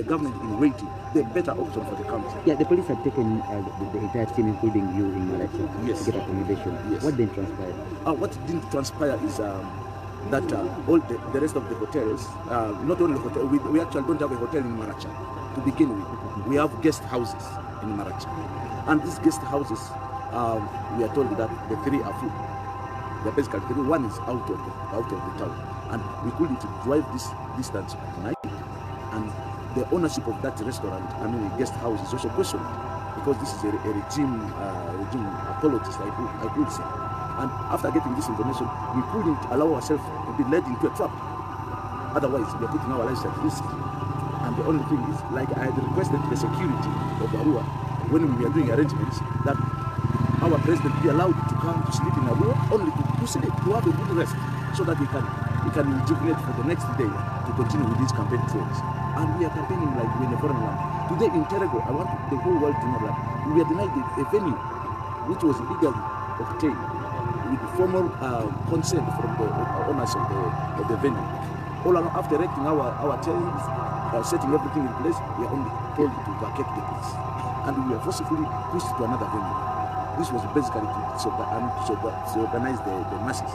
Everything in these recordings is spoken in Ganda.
a government in waiting, the better option for the country. Yeah, the police have taken the entire team, including you, in Malachi, Yes. to get accommodation. Yes. What didn't transpire? What didn't transpire is that all the rest of the hotels, not only hotel, we actually don't have a hotel in Maracha to begin with. We have guest houses in Maracha, and these guest houses, we are told that the three are full. They're basically three. One is out of the town, and we couldn't drive this distance at night. And the ownership of that restaurant, guest house, is also questioned because this is a regime apologist, I could say. And after getting this information, we couldn't allow ourselves to be led into a trap. Otherwise, we are putting our lives at risk. And the only thing is, like I had requested the security of Arua when we were doing arrangements, that our president be allowed to come to sleep in Arua, only to sleep, to have a good rest, so that he can rejuvenate for the next day to continue with these campaign trails. And we are campaigning like we're in a foreign land. Today in Terego, I want the whole world to know that we are denied a venue which was illegally obtained with formal consent from the owners of the venue. All along, after erecting our tents, setting everything in place, we are only told to vacate the place. And we were forcibly pushed to another venue. This was basically to organize the masses.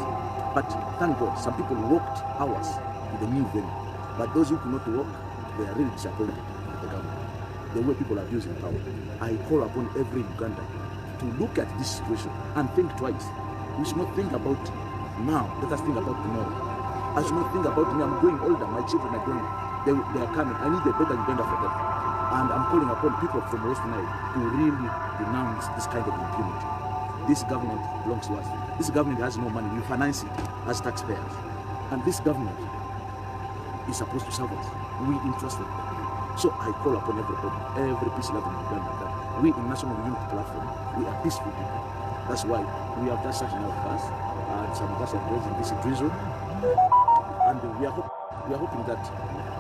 But thank God, some people walked hours to the new venue. But those who could not walk, they are really disappointed with the government. The way people are abusing power. I call upon every Ugandan to look at this situation and think twice. We should not think about now. Let us think about tomorrow. I should not think about me. I'm growing older. My children are growing. They are coming. I need a better Uganda for them. And I'm calling upon people from West Nile to really denounce this kind of impunity. This government belongs to us. This government has no money. We finance it as taxpayers. And this government is supposed to serve us. We entrusted them. So I call upon every peace-loving Uganda that we in National Unity Platform, we are peaceful people. That's why we have just started our class, and some of us are raising this drizzle. And we are hoping that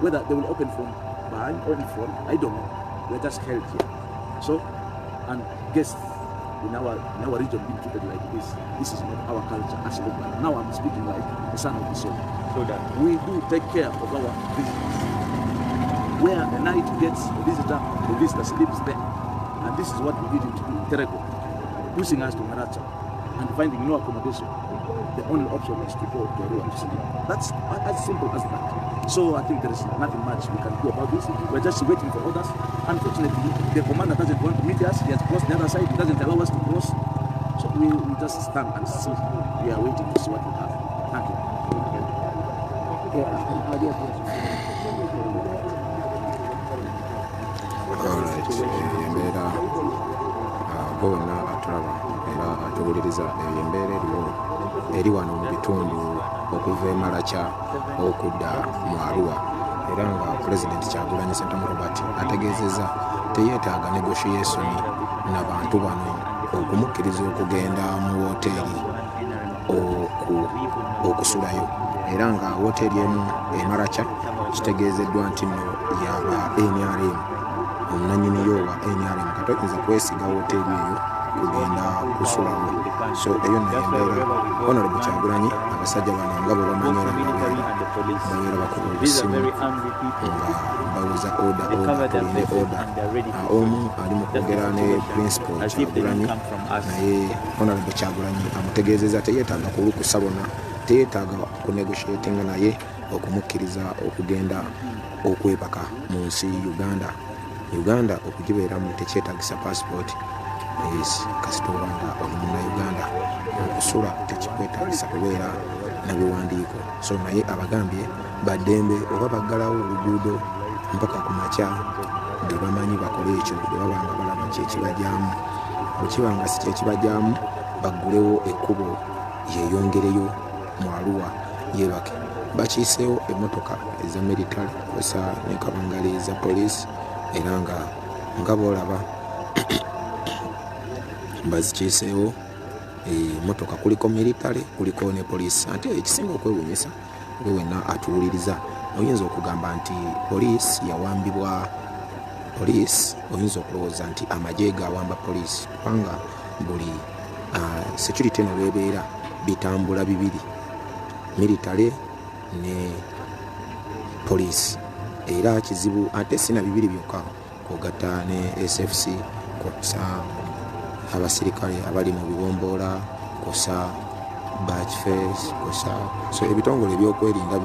whether they will open from behind or in front, I don't know. We're just held here. So, and guests in our region being treated like this is not our culture as Uganda. Now I'm speaking like the son of the soul. So that we do take care of our visitors. Where the night gets the visitor sleeps there. And this is what we did in Terego, pushing us to Maracha and finding no accommodation. The only option is to go to Arua to sleep. That's as simple as that. So I think there is nothing much we can do about this. We're just waiting for orders. Unfortunately, the commander doesn't want to meet us. He has crossed the other side. He doesn't allow us to cross. So we just stand and see. We are waiting to see what will happen. Thank you. Embeera bonna atulaba era atuwuliriza embeera eri wano mu bitundu okuva e Maracha okudda mu Arua, era nga Pulezidenti Kyagulanyi Ssentamu Robert ategeezezza teyeetaaga negotiation n'abantu bano okumukkiriza okugenda mu woteeri okusulayo, era nga woteeri emu e Maracha kitegeezeddwa nti nno yaba NRM. Omunanyiniyo wa NRM katoyinza kwesiga woteeri eyo kugenda kusulamu. So eyo nembeera Honorable Kyagulanyi abasajja bano nga bwe bamanyira babeera bakuba obusimu nga bawuza tulinde oda. Omu ali mu kwogera ne Principal Kyagulanyi, naye Honorable Kyagulanyi amutegeezezza teyeetaaga kulukusa bonna, teyeetaaga kunegotiatinga naye okumukkiriza okugenda okwebaka mu nsi Uganda okugibeeramu tekyetaagisa passport. Kasita oba nga oli Munnayuganda okusula tekikwetaagisa kubeera na biwandiiko. So naye abagambye baddembe oba baggalawo oluguudo mpaka ku makya bwe bamanyi bakole ekyo bwe baba nga balaba kyekibajyaamu. Bwe kiba nga si kyekibajyaamu baggulewo ekkubo yeeyongereyo mu Arua yeebake. Bakiiseewo emmotoka eza military kwesa ne kabangali eza poliisi, era nga boolaba bazikiiseewo emmotoka kuliko military kuliko ne poliisi. Ate ekisinga okwewuunyisa gwe wenna atuwuliriza oyinza okugamba nti poliisi yawambibwa. Poliisi oyinza okulowooza nti amagye gawamba poliisi, kubanga buli security eno weebeera bitambula bibiri, military ne poliisi. era kizibu ate sina bibiri byokka kogatta ne SFC kosa abasirikale abali mu bibomboola kosa batch face kosa so ebitongole ebyokwerinda